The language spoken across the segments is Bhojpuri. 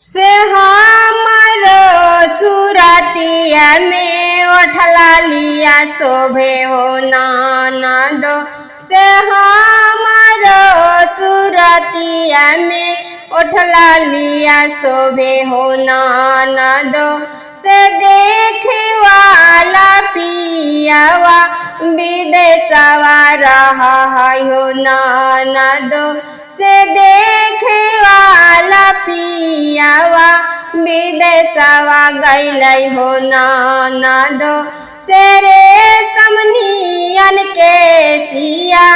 से हमारो सुरतिया में उठला लिया शोभे हो ननदो से हमारो सुरतिया में उठला लिया शोभे हो ननदो से देखे वाला पियावा विदेशवा रहा हो ननदो से देखे वाला पियावा विदेशवा गैलै हो ननदो से रेशम नियन के सिया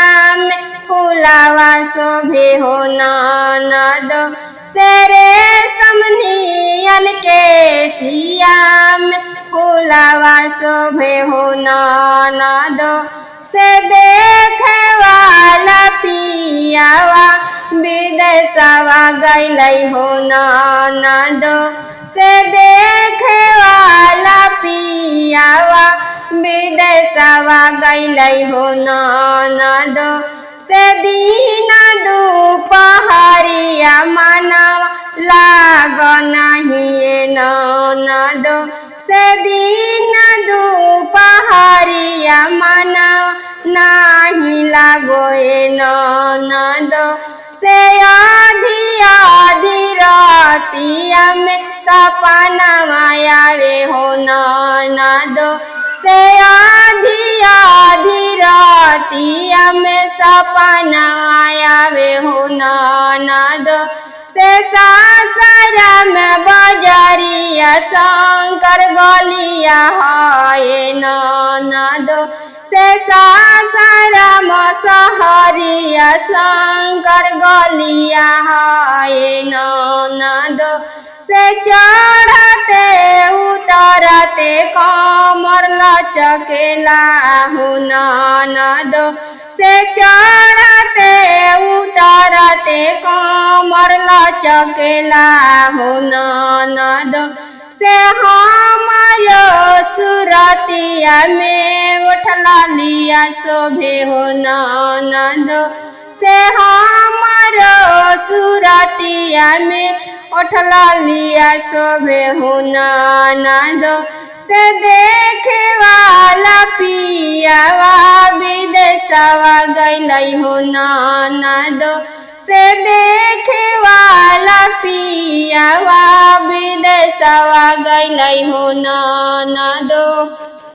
में फुलावा शोभे हो ननदो से रेशम नियन के सिया में फुलावा शोभे हो ननदो से देखे वाला पियावा विदेशवा गैलै हो ननदो से देखे वाला पियावा विदेशवा गैलै हो ननदो से दिन दुपहरिया मनवा लाग नहीं ननदो से दिन दुपहरिया मनवा नहीं लागो ननदो से आधी आधी रातिया में सपनवा आवे हो ननदो से आधी आधी रातिया में सपनवा आवे हो ननदो से सासरा में बजरिया शंकर गलिया है ननदो से सासरा में सहरिया शंकर गलिया है ननदो से चढ़ते उतरते कमर लचकेला हो ननदो से चढ़ते उतरते कमर लचकेला हो ननदो से हमारो सुरतिया में उठला लिया शोभे हो ननदो से हमारो सुरतिया में उठला लिया शोभे हो ननदो से देखे वाला पियावा विदेशवा गैलै हो ननदो से देखे वाला पियावा विदेशवा गैलै हो ननदो।